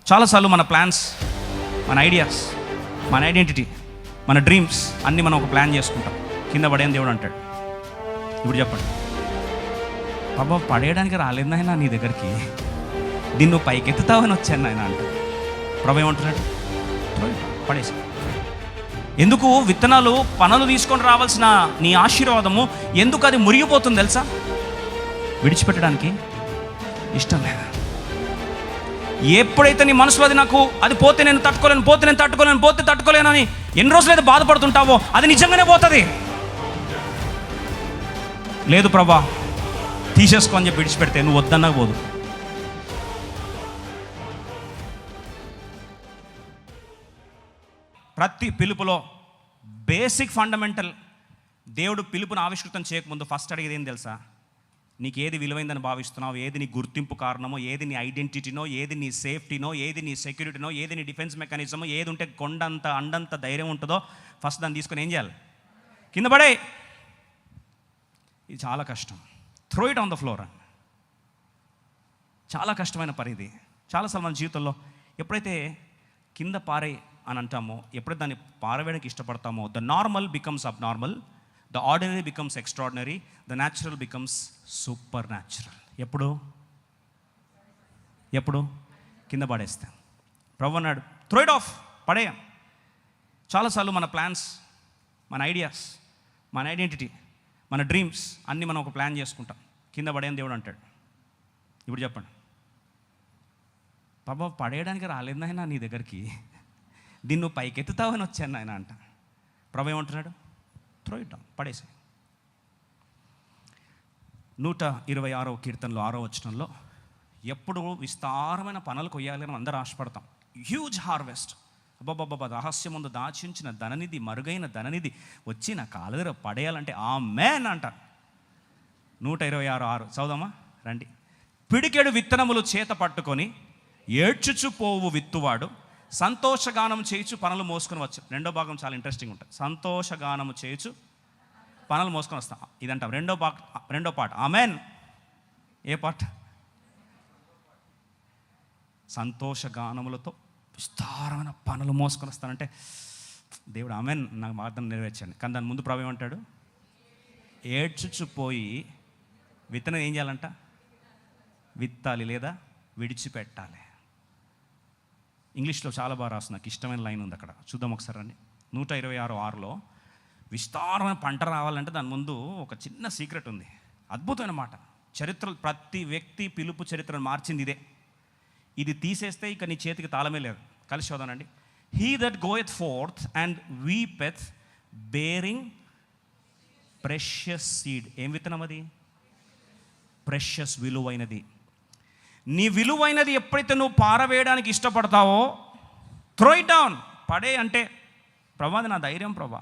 చాలాసార్లు మన ప్లాన్స్, మన ఐడియాస్, మన ఐడెంటిటీ, మన డ్రీమ్స్ అన్నీ మనం ఒక ప్లాన్ చేసుకుంటాం. కింద పడేయని దేవుడు అంటాడు. ఇప్పుడు చెప్పండి, బాబా పడేయడానికి రాలేదు నాయన నీ దగ్గరికి, దీన్ని నువ్వు పైకెత్తుతావని వచ్చాను నాయన అంటాడు. ప్రభు ఏమంటున్నాడు? పడేసి. ఎందుకు విత్తనాలు పనులు తీసుకొని రావాల్సిన నీ ఆశీర్వాదము ఎందుకు అది మురిగిపోతుంది తెలుసా? విడిచిపెట్టడానికి ఇష్టం లేదా? ఎప్పుడైతే నీ మనసులో అది నాకు అది పోతే నేను తట్టుకోలేను అని ఎన్ని రోజులైతే బాధపడుతుంటావో అది నిజంగానే పోతుంది. లేదు ప్రభా తీసేసుకో అని చెప్పి విడిచిపెడితే నువ్వు వద్దన్నా పోదు. ప్రతి పిలుపులో బేసిక్ ఫండమెంటల్, దేవుడు పిలుపును ఆవిష్కృతం చేయకముందు ఫస్ట్ అడిగేది ఏం తెలుసా? నీకు ఏది విలువైందని భావిస్తున్నావు, ఏది నీ గుర్తింపు కారణమో, ఏది నీ ఐడెంటిటీనో, ఏది నీ సేఫ్టీనో, ఏది నీ సెక్యూరిటీనో, ఏది నీ డిఫెన్స్ మెకానిజమో, ఏది ఉంటే కొండంత అండంత ధైర్యం ఉంటుందో ఫస్ట్ దాన్ని తీసుకొని ఏం చేయాలి? కింద పడే. ఇది చాలా కష్టం. Throw it on the floor. చాలా కష్టమైన పని ఇది. చాలాసార్లు మన జీవితంలో ఎప్పుడైతే కింద పారే అని అంటామో, ఎప్పుడైతే దాన్ని పారవేయడానికి ఇష్టపడతామో, ద నార్మల్ బికమ్స్ అబ్ normal, the ordinary becomes extraordinary, the natural becomes super natural. ఎప్పుడు కింద పడేస్తాం. ప్రభు అన్నాడు త్రో ఇట్ ఆఫ్, పడేయం. చాలాసార్లు మన ప్లాన్స్, మన ఐడియాస్, మన ఐడెంటిటీ, మన డ్రీమ్స్ అన్నీ మనం ఒక ప్లాన్ చేసుకుంటాం. కింద పడేయని దేవుడు అంటాడు. ఇప్పుడు చెప్పండి, బాబా పడేయడానికి రాలేదు నాయన నీ దగ్గరికి, దీన్ని నువ్వు పైకెత్తుతావని వచ్చాను నాయన అంట. ప్రభు ఏమంటున్నాడు? త్రో ఇట్ డౌన్, పడేసి. 126వ కీర్తనలో 6వ వచనంలో, ఎప్పుడు విస్తారమైన పనులు కొయ్యాలని అందరూ ఆశపడతాం. హ్యూజ్ హార్వెస్ట్, అబ్బాబ్బాబ్బా రహస్యం ముందు దాచించిన ధననిధి, మరుగైన ధననిధి వచ్చి నా కాళ్ళ దగ్గర పడేయాలంటే ఆమేన్ అంట. 126:6 చదువుదామా రండి. పిడికెడు విత్తనములు చేత పట్టుకొని ఏడ్చుచు పోవు విత్తువాడు సంతోషగానం చేయుచు పనులు మోసుకొని వచ్చు. రెండో భాగం చాలా ఇంట్రెస్టింగ్ ఉంటుంది. సంతోషగానము చేయుచు పనులు మోసుకొని వస్తాం ఇదంటాం. రెండో పాట ఆమేన్. ఏ పాట? సంతోషగానములతో విస్తారమైన పనులు మోసుకొని వస్తానంటే దేవుడు ఆమేన్ నాకు వాగ్దానం నెరవేర్చాను. కానీ దాని ముందు ప్రభు ఏమంటాడు? ఏడ్చుచు పోయి విత్తనం ఏం చేయాలంట? విత్తాలి లేదా విడిచిపెట్టాలి. ఇంగ్లీష్లో చాలా బాగా రాస్తుంది, నాకు ఇష్టమైన లైన్ ఉంది అక్కడ, చూద్దాం ఒకసారి రండి. 126:6లో విస్తారమైన పంట రావాలంటే దాని ముందు ఒక చిన్న సీక్రెట్ ఉంది. అద్భుతమైన మాట. చరిత్ర, ప్రతి వ్యక్తి పిలుపు చరిత్రను మార్చింది ఇదే. ఇది తీసేస్తే ఇక నీ చేతికి తాళమే లేదు. కలిసి చదవనండి. He that goeth forth and weepeth bearing precious seed. ఏం విత్తనం అది? ప్రెషియస్, విలువైనది. నీ విలువైనది ఎప్పుడైతే నువ్వు పారవేయడానికి ఇష్టపడతావో, త్రో ఇట్ డౌన్, పడే. అంటే ప్రభా అది నా ధైర్యం ప్రభా,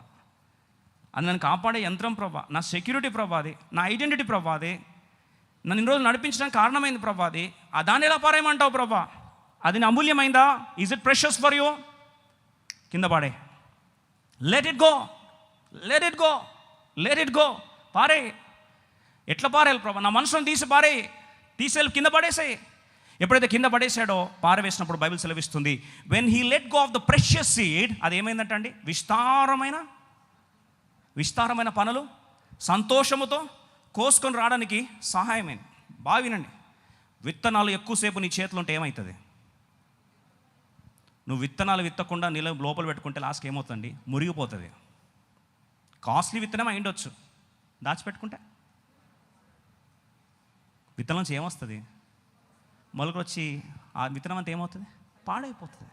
అది నన్ను కాపాడే యంత్రం ప్రభా, నా సెక్యూరిటీ ప్రభా, అది నా ఐడెంటిటీ ప్రభా, అది నన్ను ఇన్ని రోజులు నడిపించడానికి కారణమైంది ప్రభా, అది ఆ దాన్ని ఎలా పారేయమంటావు ప్రభా? అది నా అమూల్యమైందా? Is it precious for you? కింద పాడే. Let it go, let it go, let it go. పారే. ఎట్లా పారేయాలి ప్రభా? నా మనసును తీసేయాలి, కింద పడేసాయి. ఎప్పుడైతే కింద పడేసాడో, పారవేసినప్పుడు బైబిల్ సెలవిస్తుంది, when he let go of the precious seed, అది ఏమైందంట అండి? విస్తారమైన పనులు సంతోషముతో కోసుకొని రావడానికి సహాయమైంది. బాగా వినండి, విత్తనాలు ఎక్కువసేపు నీ చేతిలో ఉంటే ఏమవుతుంది? నువ్వు విత్తనాలు విత్తకుండా నీళ్ళ లోపల పెట్టుకుంటే లాస్ట్కి ఏమవుతుంది? మురిగిపోతుంది. కాస్ట్లీ విత్తనం అయిండొచ్చు, దాచిపెట్టుకుంటే విత్తనం నుంచి ఏమొస్తుంది? మొలకలు వచ్చి ఆ విత్తనం అంతా ఏమవుతుంది? పాడైపోతుంది.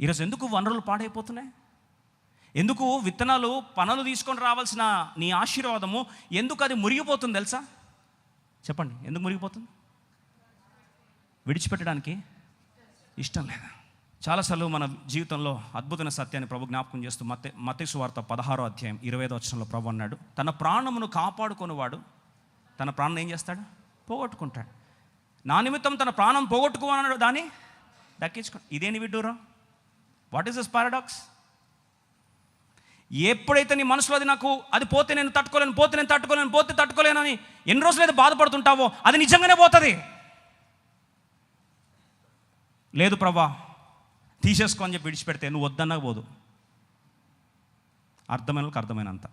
ఈరోజు ఎందుకు వనరులు పాడైపోతున్నాయి? ఎందుకు విత్తనాలు పనులు తీసుకొని రావాల్సిన నీ ఆశీర్వాదము ఎందుకు అది మురిగిపోతుంది తెలుసా? చెప్పండి, ఎందుకు మురిగిపోతుంది? విడిచిపెట్టడానికి ఇష్టం లేదా? చాలాసార్లు మన జీవితంలో అద్భుతమైన సత్యాన్ని ప్రభు జ్ఞాపకం చేస్తూ మత్తయి సువార్త 16:25 ప్రభు అన్నాడు, తన ప్రాణమును కాపాడుకొనివాడు తన ప్రాణం ఏం చేస్తాడు? పోగొట్టుకుంటాడు. నా నిమిత్తం తన ప్రాణం పోగొట్టుకోన్నాడు, దాన్ని దక్కించుకో. ఇదేని విడ్డూరం? What is this paradox? ఎప్పుడైతే నీ మనసులో అది నాకు అది పోతే నేను తట్టుకోలేను అని ఎన్ని రోజులైతే బాధపడుతుంటావో అది నిజంగానే పోతుంది. లేదు ప్రభా తీసేసుకో అని చెప్పి విడిచిపెడితే నువ్వు వద్దన్నా పోదు. అర్థమైన వాళ్ళకి అర్థమైనంత.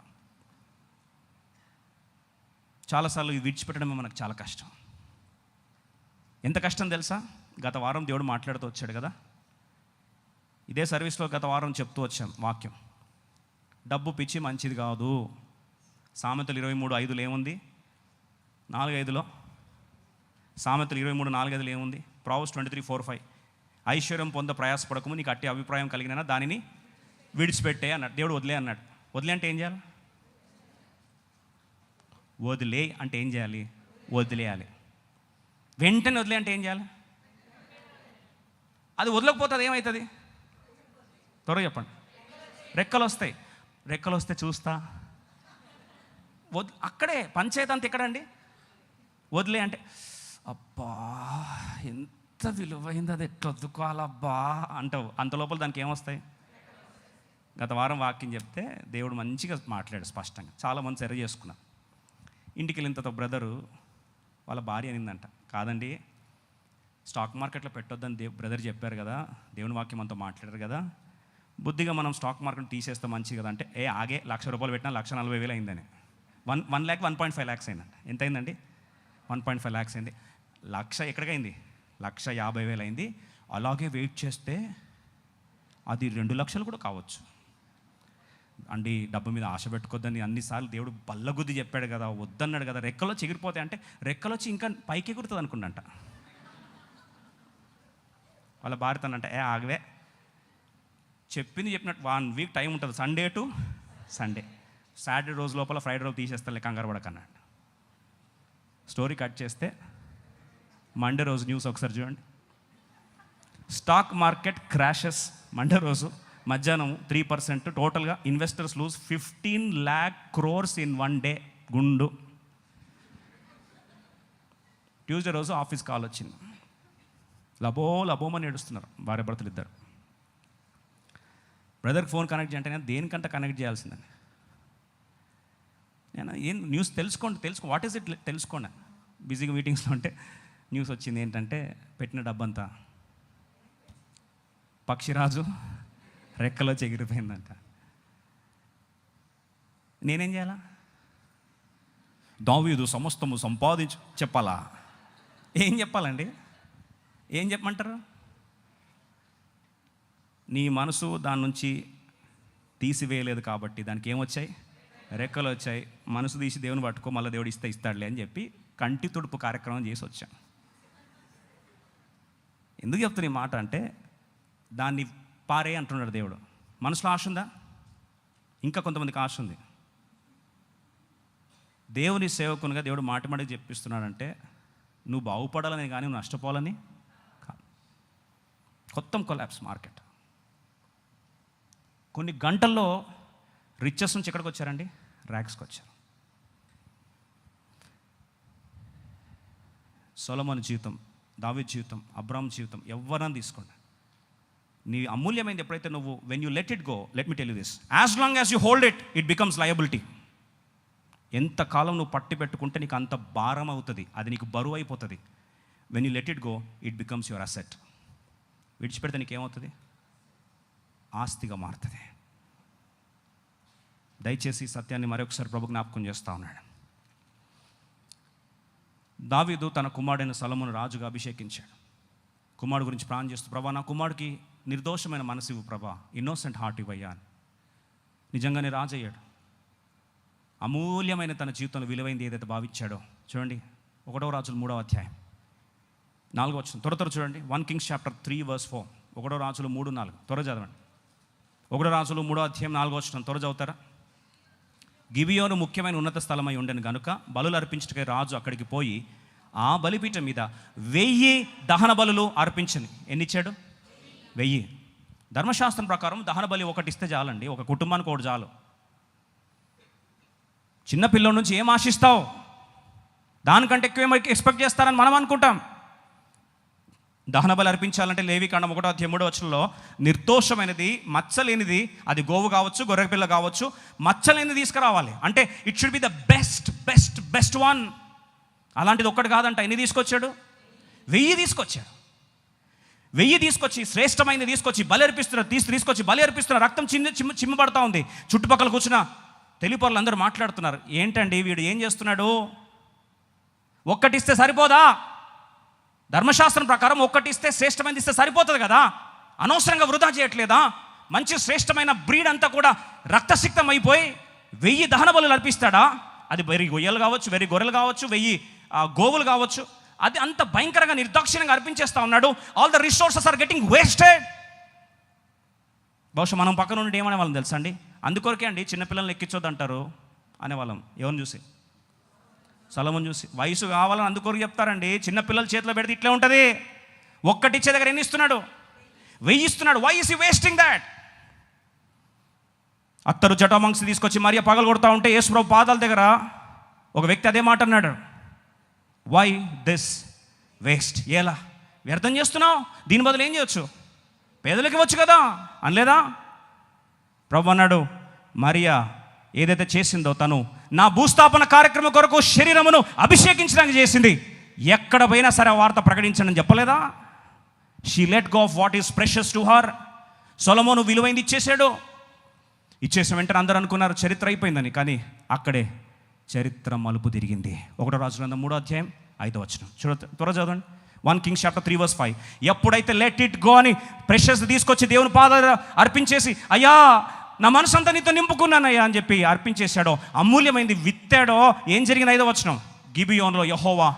చాలాసార్లు ఇది విడిచిపెట్టడమే మనకు చాలా కష్టం. ఎంత కష్టం తెలుసా? గత వారం దేవుడు మాట్లాడుతూ వచ్చాడు కదా, ఇదే సర్వీస్లో గత వారం చెప్తూ వచ్చాం వాక్యం. డబ్బు పిచ్చి మంచిది కాదు. సామెతలు 23:5 ఏముంది? 4:5 సామెతలు 23:4 ఏముంది? Proverbs 23:4-5 ఐశ్వర్యం పొంద ప్రయాసపడకము, నీకు అట్టి అభిప్రాయం కలిగినా దానిని విడిచిపెట్టే అన్నాడు. దేవుడు వదిలే అన్నాడు. వదిలే అంటే ఏం చేయాలి? వదిలే అంటే ఏం చేయాలి? వదిలేయాలి. వెంటనే వదిలే అంటే ఏం చేయాలి? అది వదలకపోతే అది ఏమవుతుంది? త్వరగా చెప్పండి. రెక్కలు వస్తాయి. రెక్కలు వస్తే చూస్తా అక్కడే పంచాయతీ అంత ఎక్కడండి? వదిలే అంటే అబ్బా ఎంత విలువైంది, అది ఎట్లా వద్దుకోవాలబ్బా అంటావు. అంత లోపల దానికి ఏమొస్తాయి? గత వారం వాక్యం చెప్తే దేవుడు మంచిగా మాట్లాడాడు స్పష్టంగా. చాలామంది సరి చేసుకున్నారు. ఇంటికి వెళ్ళిన తర్వాత బ్రదరు వాళ్ళ భార్య అనిందంట, కాదండి స్టాక్ మార్కెట్లో పెట్టొద్దని బ్రదర్ చెప్పారు కదా, దేవుని వాక్యం అంతా మాట్లాడారు కదా, బుద్ధిగా మనం స్టాక్ మార్కెట్ తీసేస్తే మంచిది కదా అంటే, ఆగే ₹1,00,000 పెట్టినా 1,40,000 అయిందని. 1 lakh 1.5 lakhs అయిందండి. ఎంత అయిందండి? 1.5 lakhs అయింది. 1,00,000 ఎక్కడికైంది? 1,50,000 అయింది. అలాగే వెయిట్ చేస్తే అది 2 లక్షలు కూడా కావచ్చు అండి. డబ్బు మీద ఆశ పెట్టుకోద్దని అన్నిసార్లు దేవుడు బల్లగుద్ది చెప్పాడు కదా, వద్దన్నాడు కదా. రెక్కలో చిగిరిపోతాయి అంటే రెక్కలొచ్చి ఇంకా పైకి ఎగురుతుంది అనుకుంటా. వాళ్ళ భార్యతనంట, ఆగవే చెప్పింది చెప్పినట్టు 1 week టైం ఉంటుంది, సండే టు సండే. సాటర్డే రోజు లోపల ఫ్రైడే రోజు తీసేస్తాలే, కంగారు పడకన్నాడు. స్టోరీ కట్ చేస్తే మండే రోజు న్యూస్ ఒకసారి చూడండి. Stock market crashes. మండే రోజు మధ్యాహ్నం 3%. టోటల్గా investors lose 15 lakh crores in 1 day. గుండు. ట్యూస్డే రోజు ఆఫీస్ కాల్ వచ్చింది. లబోమని ఏడుస్తున్నారు భార్య భర్తలు ఇద్దరు. బ్రదర్కి ఫోన్ కనెక్ట్ చేయంటే దేనికంటే కనెక్ట్ చేయాల్సిందని. నేను ఏం న్యూస్ తెలుసుకో వాట్ ఈస్ ఇట్ తెలుసుకోండి. బిజీగా మీటింగ్స్లో ఉంటే న్యూస్ వచ్చింది ఏంటంటే, పెట్టిన డబ్బంతా పక్షిరాజు రెక్కలో చెగిరిపోయిందంట. నేనేం చేయాలా? దావీదు సమస్తము సంపాదించు చెప్పాలా? ఏం చెప్పాలండి? ఏం చెప్పమంటారు? నీ మనసు దాని నుంచి తీసివేయలేదు కాబట్టి దానికి ఏమొచ్చాయి? రెక్కలు వచ్చాయి. మనసు తీసి దేవుని పట్టుకో, మళ్ళీ దేవుడు ఇస్తాడులే అని చెప్పి కంటి తుడుపు కార్యక్రమం చేసి వచ్చాం. ఎందుకు చెప్తున్నా ఈ మాట అంటే, దాన్ని పారే అంటున్నాడు దేవుడు. మనసులో ఆశ ఉందా? ఇంకా కొంతమందికి ఆశ ఉంది. దేవుని సేవకునిగా దేవుడు మాటిమాటికి చెప్పిస్తున్నాడంటే, నువ్వు బాగుపడాలని కానీ నువ్వు నష్టపోవాలని కాదు. మొత్తం కొలాప్స్ మార్కెట్. కొన్ని గంటల్లో రిచెస్ నుంచి ఎక్కడికి వచ్చారండి? ర్యాక్స్కి వచ్చారు. సొలొమోను జీవితం, దావీదు జీవితం, అబ్రాహాము జీవితం ఎవరైనా తీసుకోండి. నీ అమూల్యమైనది ఎప్పుడైతే నువ్వు when you let it go, let me tell you this, as long as you hold it, it becomes liability. ఎంతకాలం నువ్వు పట్టి పెట్టుకుంటే నీకు అంత భారం అవుతుంది, అది నీకు బరువు అయిపోతుంది. When you let it go, it becomes your asset. విడిచిపెడితే నీకేమవుతుంది? ఆస్తిగా మారుతుంది. దయచేసి సత్యాన్ని మరొకసారి ప్రభు జ్ఞాపకం చేస్తూ ఉన్నాడు. దావీదు తన కుమారుడైన సొలొమోను రాజుగా అభిషేకించాడు. కుమారుడు గురించి ప్రార్థన చేస్తూ, ప్రభా నా కుమారుడికి నిర్దోషమైన మనసు ఇవ్వు ప్రభా, ఇన్నోసెంట్ హార్ట్ ఇవ్వయ్యా అని. నిజంగానే రాజు అయ్యాడు. అమూల్యమైన తన జీవితంలో విలువైంది ఏదైతే భావించాడో చూడండి. 1 రాజులు 3వ అధ్యాయం 4వ వచనం. త్వర చూడండి. 1 Kings chapter 3:4. 1 రాజులు 3:4 త్వర చదవండి. 1 రాజులు 3వ అధ్యాయం 4వ వచనం త్వర చదువుతారా? గిబియోను ముఖ్యమైన ఉన్నత స్థలమై ఉండను గనుక బలులు అర్పించటకై రాజు అక్కడికి పోయి ఆ బలిపీఠం మీద 1000 దహన బలులు అర్పించింది. ఎన్నిచ్చాడు? 1000. ధర్మశాస్త్రం ప్రకారం దహన బలి ఒకటి ఇస్తే చాలండి, ఒక కుటుంబానికి ఒకటి చాలు. చిన్నపిల్లల నుంచి ఏం ఆశిస్తావు? దానికంటే ఎక్కువ ఎక్స్పెక్ట్ చేస్తారని మనం అనుకుంటాం. దహన బలి అర్పించాలంటే లేవికాండం 1వ అధ్యాయం 3వ వచనంలో నిర్దోషమైనది, మచ్చలేనిది, అది గోవు కావచ్చు, గొర్రెపిల్ల కావచ్చు, మచ్చలేనిది తీసుకురావాలి. అంటే it should be the best best best one. అలాంటిది ఒక్కటి కాదంట. ఎన్ని తీసుకొచ్చాడు? 1000 తీసుకొచ్చాడు. 1000 తీసుకొచ్చి శ్రేష్టమైనది తీసుకొచ్చి బలి అర్పిస్తున్నారు, తీసుకొచ్చి బలి అర్పిస్తున్నారు. రక్తం చిమ్మబడతా ఉంది. చుట్టుపక్కల కూర్చున్న తెలిపరులు అందరూ మాట్లాడుతున్నారు, ఏంటండి వీడు ఏం చేస్తున్నాడు? ఒక్కటిస్తే సరిపోదా? ధర్మశాస్త్రం ప్రకారం ఒక్కటిస్తే శ్రేష్టమైనది ఇస్తే సరిపోతుంది కదా, అనవసరంగా వృధా చేయట్లేదా? మంచి శ్రేష్టమైన బ్రీడ్ అంతా కూడా రక్తసిక్తం అయిపోయి 1000 దహన బలులు అర్పిస్తాడా? అది 1000 గొయ్యలు కావచ్చు, 1000 గొర్రెలు కావచ్చు, 1000 గోవులు కావచ్చు. అది అంత భయంకరంగా నిర్దాక్షిణ్యంగా అర్పించేస్తా ఉన్నాడు. All the resources are getting wasted. బహుశా మనం పక్కన నుండి ఏమనేవాళ్ళం తెలుసా అండి? అందుకొరకే అండి చిన్నపిల్లల్ని ఎక్కించొద్దు అంటారు అనేవాళ్ళం. ఎవరిని చూసి? సొలొమోను చూసి. వయసు కావాలని అందుకొరకు చెప్తారండి. చిన్నపిల్లల చేతిలో పెడితే ఇట్లే ఉంటుంది. ఒక్కటిచ్చే దగ్గర ఎన్ని ఇస్తున్నాడు? 1000 ఇస్తున్నాడు. Why is he wasting that? అత్తరు జటామాంసి తీసుకొచ్చి మరియ పగలు కొడతా ఉంటే యేసుప్రభు పాదాల దగ్గర ఒక వ్యక్తి అదే మాట అన్నాడు, వై దిస్ వేస్ట్? ఎలా వ్యర్థం చేస్తున్నావు? దీని బదులు ఏం చేయొచ్చు? పేదలకి ఇవ్వచ్చు కదా అనలేదా? ప్రభు అన్నాడు, మరియా ఏదైతే చేసిందో తను నా భూస్థాపన కార్యక్రమం కొరకు శరీరమును అభిషేకించడానికి చేసింది. ఎక్కడ పోయినా సరే ఆ వార్త ప్రకటించండి చెప్పలేదా? She let go of what is precious to her. Solomon విలువైంది ఇచ్చేసాడు. ఇచ్చేసిన వెంటనే అందరూ అనుకున్నారు చరిత్ర అయిపోయిందని. కానీ అక్కడే చరిత్ర మలుపు తిరిగింది. 1 రాజుల 3వ అధ్యాయం 5వ వచనం త్వర చదవండి. 1 Kings chapter 3 verse 5. ఎప్పుడైతే లెట్ ఇట్ గో అని ప్రెషస్ తీసుకొచ్చి దేవుని పాదాలు అర్పించేసి, అయ్యా నా మనసు అంతా నీతో నింపుకున్నానయ్యా అని చెప్పి అర్పించేశాడో, అమూల్యమైంది విత్తాడో, ఏం జరిగింది? 5వ వచనం. గిబియోనులో యెహోవా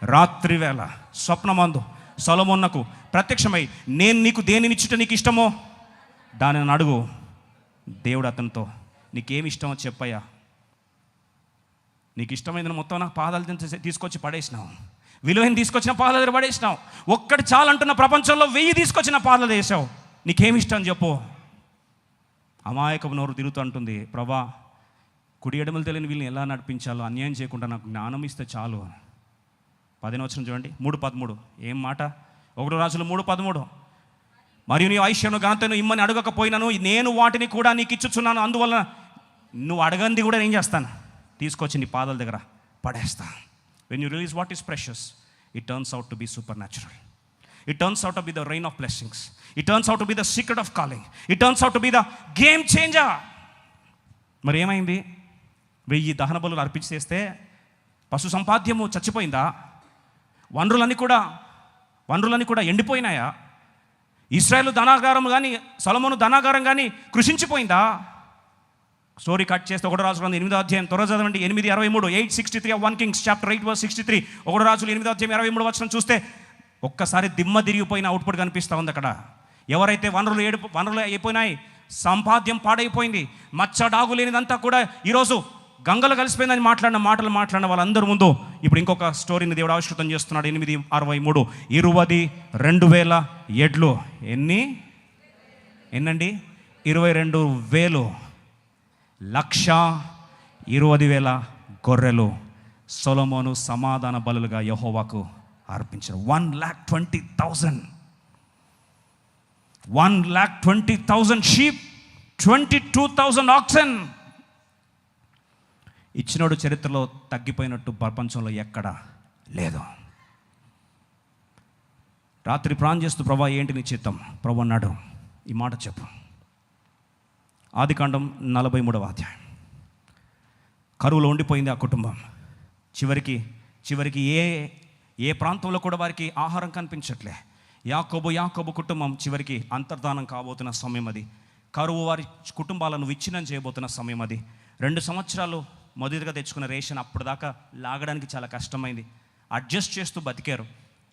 రాత్రి వేళ స్వప్నమందు సొలొమోనుకు ప్రత్యక్షమై, నేను నీకు దేనినిచ్చుట నీకు ఇష్టమో దానిని అడుగు. దేవుడు అతనితో, నీకేమి ఇష్టమో చెప్పయ్యా, నీకు ఇష్టమైందని మొత్తం నాకు పాదాలు తీసుకొచ్చి పడేసినావు, విలువైన తీసుకొచ్చిన పాదాల దగ్గర పడేసినావు. ఒక్కటి చాలంటున్న ప్రపంచంలో 1000 తీసుకొచ్చిన పాదాలు వేసావు, నీకేమి ఇష్టం చెప్పు. అమాయకపు నోరు తిరుగుతూ అంటుంది, ప్రభా కుడి ఎడమలు తెలియని వీళ్ళని ఎలా నడిపించాలో అన్యాయం చేయకుండా నాకు జ్ఞానం ఇస్తే చాలు. 10వ వచనం చూడండి, 3:13. ఏం మాట? 1 రాజులు 3:13. మరియు నీ ఐశ్వర్యను ఘనతను ఇమ్మని అడగకపోయినాను, నేను వాటిని కూడా నీకు ఇచ్చుచున్నాను. అందువల్ల నువ్వు అడగంది కూడా ఏం చేస్తాను? తీసుకొచ్చి నీ పాదాల దగ్గర పడేస్తా. When you release what is precious, it turns out to be supernatural. It turns out to be the rain of blessings. It turns out to be the secret of calling. It turns out to be the game changer. మరి ఏమైంది? 1000 దహన బలులు అర్పించేస్తే పశు సంపాద్యము చచ్చిపోయిందా? వనరులన్నీ కూడా ఎండిపోయినాయా? ఇశ్రాయేలు ధనాగారం కానీ సొలొమోను ధనాగారం కానీ కృషించిపోయిందా? Story cut చేస్తే 1 రాజులు 8వ అధ్యాయం త్వరగా చదవండి. 8:23. 8:63 of 1 Kings chapter 8 verse 63. 1 రాజులు 8వ అధ్యాయం 23వ వచనం చూస్తే ఒక్కసారి దిమ్మ తిరిగిపోయిన అవుట్పుట్ కనిపిస్తూ ఉంది అక్కడ. ఎవరైతే వనరులు అయిపోయినాయి, సంపాద్యం పాడైపోయింది, మచ్చడాగు లేనిదంతా కూడా ఈరోజు గంగలు కలిసిపోయిందని మాట్లాడిన వాళ్ళందరి ముందు ఇప్పుడు ఇంకొక స్టోరీని దేవుడు ఆవిష్కృతం చేస్తున్నాడు. 8:63. 22,000 ఎడ్లు. ఎన్నండి? 22,000. 1,20,000 గొర్రెలు సొలొమోను సమాధాన బలులుగా యెహోవాకు అర్పించారు. 1,20,000. 1,20,000 షీప్, 22,000 oxen. ఇచ్చినోడు చరిత్రలో తగ్గిపోయినట్టు ప్రపంచంలో ఎక్కడా లేదు. రాత్రి ప్రాణం చేస్తూ, ప్రభా ఏంటి నీ చిత్తం? ప్రభు అన్నాడు, ఈ మాట చెప్పు. ఆదికాండం 43వ అధ్యాయం. కరువులో ఉండిపోయింది ఆ కుటుంబం. చివరికి ఏ ప్రాంతంలో కూడా వారికి ఆహారం కనిపించట్లే. యాకోబు కుటుంబం చివరికి అంతర్ధానం కాబోతున్న సమయం అది. కరువు వారి కుటుంబాలను విచ్ఛిన్నం చేయబోతున్న సమయం అది. 2 సంవత్సరాలు మొదటిగా తెచ్చుకున్న రేషన్ అప్పటిదాకా లాగడానికి చాలా కష్టమైంది. అడ్జస్ట్ చేస్తూ బతికారు.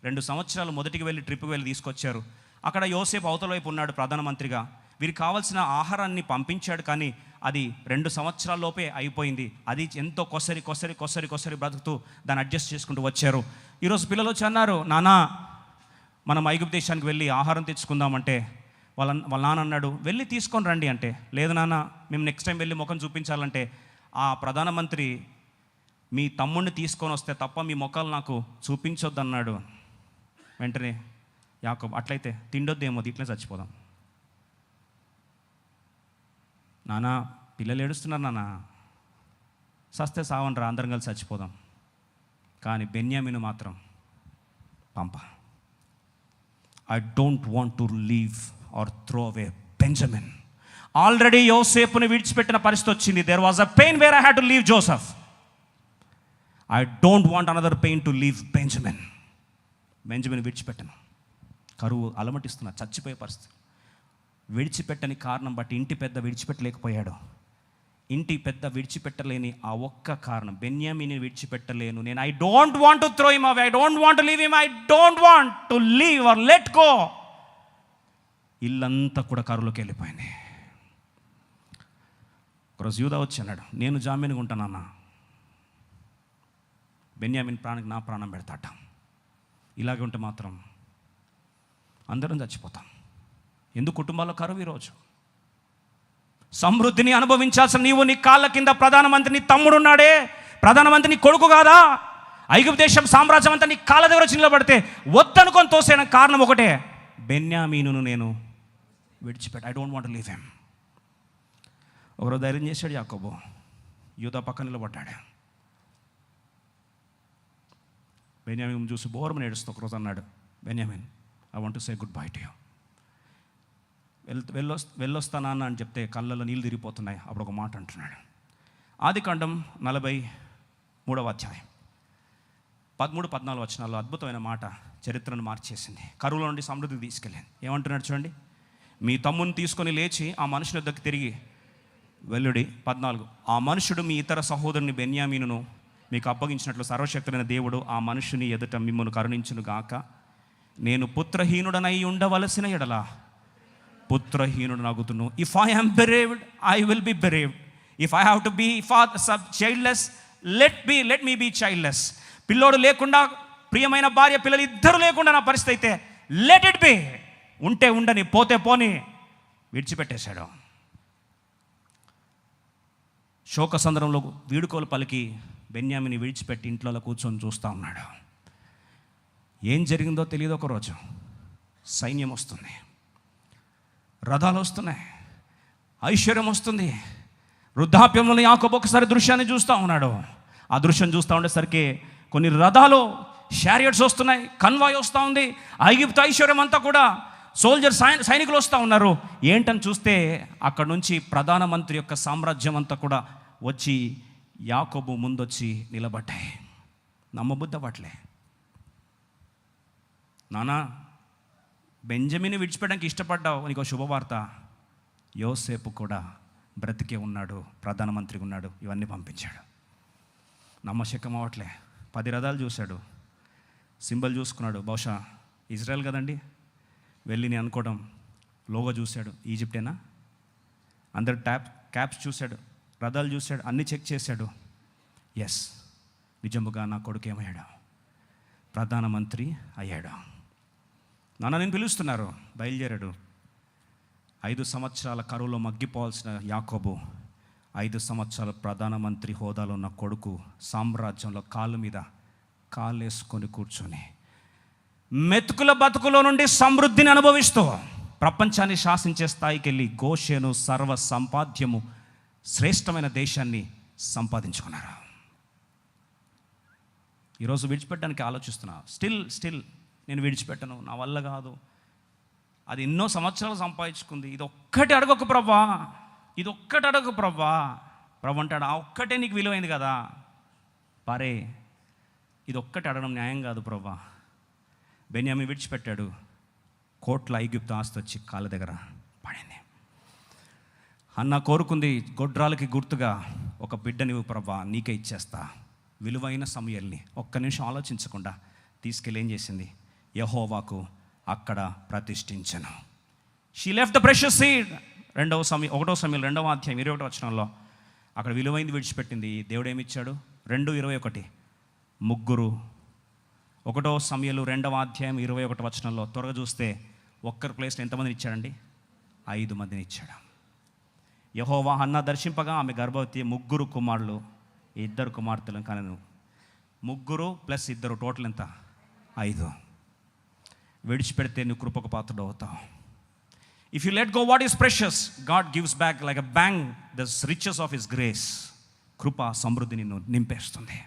2 సంవత్సరాలు మొదటికి వెళ్ళి ట్రిప్కి వెళ్ళి తీసుకొచ్చారు. అక్కడ యోసేపు అవతల వైపు ఉన్నాడు ప్రధానమంత్రిగా. వీరికి కావాల్సిన ఆహారాన్ని పంపించాడు, కానీ అది 2 సంవత్సరాల లోపే అయిపోయింది. అది ఎంతో కొసరి బ్రతుకుతూ దాన్ని అడ్జస్ట్ చేసుకుంటూ వచ్చారు. ఈరోజు పిల్లలు వచ్చి అన్నారు, నాన్న మనం ఐగుప్తు దేశానికి వెళ్ళి ఆహారం తెచ్చుకుందామంటే వాళ్ళ నాన్న అన్నాడు, వెళ్ళి తీసుకొని రండి అంటే, లేదు నాన్న మేము నెక్స్ట్ టైం వెళ్ళి ముఖం చూపించాలంటే ఆ ప్రధానమంత్రి మీ తమ్ముడిని తీసుకొని వస్తే తప్ప మీ ముఖాలు నాకు చూపించొద్దన్నాడు. వెంటనే యాకోబు, అట్లయితే తిండొద్దేమో, ఇట్లే చచ్చిపోదాం. నానా పిల్లలు ఏడుస్తున్నారు, నాన్న సస్తే సావనరా, అందరం కలిసి చచ్చిపోదాం. కానీ బెన్యామీను మాత్రం పంప. I don't want to leave or throw away Benjamin. Already యోసేపుని విడిచిపెట్టిన పరిస్థితి వచ్చింది. There was a pain where I had to leave Joseph. I don't want another pain to leave Benjamin. Benjamin విడిచిపెట్టను. కరువు అలమటిస్తున్నా, చచ్చిపోయే పరిస్థితి. విడిచిపెట్టని కారణం బట్టి ఇంటి పెద్ద విడిచిపెట్టలేకపోయాడు. ఇంటి పెద్ద విడిచిపెట్టలేని ఆ ఒక్క కారణం, బెన్యామీని విడిచిపెట్టలేను నేను. I don't want to throw him away, I don't want to leave him, I don't want to leave are let go. ఇల్లంతా కూడా కరువులోకి వెళ్ళిపోయింది. ఒకరోజు యూదా వచ్చి అన్నాడు, నేను జామీనుగా ఉంటానన్న, బెన్యామీన్ ప్రాణానికి నా ప్రాణం పెడతాట. ఇలాగే ఉంటే మాత్రం అందరం చచ్చిపోతాం. ఎందుకు కుటుంబాల్లో కరువు ఈరోజు? సమృద్ధిని అనుభవించాల్సిన నీవు నీ కాళ్ళ కింద ప్రధానమంత్రి నీ తమ్ముడు ఉన్నాడే, ప్రధానమంత్రి నీ కొడుకు కాదా? ఐగుప్తు దేశం సామ్రాజ్యం అంతా నీ కాళ్ళ దగ్గర వచ్చి నిలబడితే వద్దనుకొని తోసేయడం కారణం ఒకటే, బెన్యామీనును నేను విడిచిపెట్ట. I don't want leave him. ఒకరోజు ధైర్యం చేశాడు యాకోబు, యూదా పక్కన నిలబడ్డాడు. బెన్యామీన్ చూసి బోరమని ఏడుస్తూ ఒకరోజు అన్నాడు, బెన్యామీన్, I want to say goodbye to you. వెళ్ళొస్తానా అని చెప్తే కళ్ళల్లో నీళ్ళు తిరిగిపోతున్నాయి. అప్పుడు ఒక మాట అంటున్నాడు. ఆదికాండం 43వ అధ్యాయం 13-14 వచనాల్లో అద్భుతమైన మాట చరిత్రను మార్చేసింది. కరువులో నుండి సమృద్ధికి తీసుకెళ్ళింది. ఏమంటున్నాడు చూడండి, మీ తమ్ముని తీసుకొని లేచి ఆ మనుషుని వద్దకు తిరిగి వెల్లుడి. 14, ఆ మనుషుడు మీ ఇతర సహోదరుని బెన్యామీనును మీకు అప్పగించినట్లు సర్వశక్తులైన దేవుడు ఆ మనుషుని ఎదుట మిమ్మల్ని కరుణించును గాక. నేను పుత్రహీనుడనై ఉండవలసిన ఎడల పుత్రహీనుడు నగుతును. If I am bereaved, I will be bereaved. If I have to be childless, let me be childless. పిల్లోడు లేకుండా, ప్రియమైన భార్య పిల్లలు ఇద్దరు లేకుండా నా పరిస్థితి అయితే లెట్ ఇట్ బి. ఉంటే ఉండని, పోతే పోని, విడిచిపెట్టేశాడు. శోక సందర్భంలో వీడుకోలు పలికి బెన్యామిని విడిచిపెట్టి ఇంట్లో కూర్చొని చూస్తూ ఉన్నాడు. ఏం జరిగిందో తెలియదు. ఒకరోజు సైన్యం వస్తుంది, రథాలు వస్తున్నాయి, ఐశ్వర్యం వస్తుంది. వృద్ధాప్యంలో యాకోబు ఒకసారి దృశ్యాన్ని చూస్తూ ఉన్నాడు. ఆ దృశ్యం చూస్తూ ఉండేసరికి కొన్ని రథాలు, షారియట్స్ వస్తున్నాయి, కన్వాయ్ వస్తూ ఉంది. ఐగుప్తు ఐశ్వర్యం అంతా కూడా, సోల్జర్ సైనికులు వస్తూ ఉన్నారు. ఏంటని చూస్తే అక్కడ నుంచి ప్రధానమంత్రి యొక్క సామ్రాజ్యం అంతా కూడా వచ్చి యాకోబు ముందొచ్చి నిలబడ్డాయి. నమ్మబుద్ధ పట్లే. నానా, బెంజమిని విడిచిపెట్టడానికి ఇష్టపడ్డావు, నీకు శుభవార్త, యోసేపు కూడా బ్రతికే ఉన్నాడు, ప్రధానమంత్రిగా ఉన్నాడు. ఇవన్నీ పంపించాడు. నమ్మశక్యం అవ్వట్లే. 10 రథాలు చూశాడు, సింబల్ చూసుకున్నాడు. బహుశా ఇజ్రాయెల్ కదండి, వెళ్ళి నేను అనుకోవడం. లోగో చూశాడు, ఈజిప్టేనా? అందరు క్యాప్స్ చూశాడు, రథాలు చూశాడు, అన్నీ చెక్ చేశాడు. ఎస్, నిజముగా నా కొడుకు ఏమయ్యాడు? ప్రధానమంత్రి అయ్యాడు. నాన్న నేను పిలుస్తున్నారు. బయలుదేరాడు. 5 సంవత్సరాల కరువులో మగ్గిపోవాల్సిన యాకోబు 5 సంవత్సరాల ప్రధానమంత్రి హోదాలో ఉన్న కొడుకు సామ్రాజ్యంలో కాళ్ళ మీద కాళ్ళేసుకొని కూర్చొని మెతుకుల బతుకులో నుండి సమృద్ధిని అనుభవిస్తూ ప్రపంచాన్ని శాసించే స్థాయికి వెళ్ళి గోషేను సర్వ సంపాద్యము శ్రేష్టమైన దేశాన్ని సంపాదించుకున్నారు. ఈరోజు విడిచిపెట్టడానికి ఆలోచిస్తున్నా. స్టిల్ నేను విడిచిపెట్టను, నా వల్ల కాదు. అది ఎన్నో సంవత్సరాలు సంపాదించుకుంది. ఇది ఒక్కటి అడగకు ప్రభా, ఇది ఒక్కటి అడగకు ప్రభా. ప్రభు అంటాడు, ఆ ఒక్కటే నీకు విలువైంది కదా, పరే, ఇది ఒక్కటి అడగడం న్యాయం కాదు ప్రభా. బెన్యామీను విడిచిపెట్టాడు. కోట్ల ఐగుప్తు ఆస్తి వచ్చి కాళ్ళ దగ్గర పడింది. అన్న కోరుకుంది, గొడ్రాలకి గుర్తుగా ఒక బిడ్డనివ్వు ప్రభా, నీకే ఇచ్చేస్తా. విలువైన సమయాల్ని ఒక్క నిమిషం ఆలోచించకుండా తీసుకెళ్ళి ఏం చేసింది? యెహోవాకు అక్కడ ప్రతిష్ఠించను. She left the precious seed. 1 సమూయేలు 2వ అధ్యాయం 21వ వచనంలో అక్కడ విలువైంది విడిచిపెట్టింది. దేవుడు ఏమిచ్చాడు? 2:21. 3. 1 సమూయేలు 2వ అధ్యాయం 21వ వచనంలో త్వరగా చూస్తే ఒక్కరి ప్లేస్లో ఎంతమందిని ఇచ్చాడండి? 5 మందిని ఇచ్చాడు. యెహోవా హన్నా దర్శింపగా ఆమె గర్భవతి, 3 కుమారులు 2 కుమార్తెలను కనెను. 3 + 2 టోటల్ ఎంత? 5. విడిచిపెడితే నువ్వు కృపకు పాత్రుడు అవుతావు. If you let go what is precious, God gives back like a bang the riches of his grace. కృప సమృద్ధి నిన్ను నింపేస్తుంది.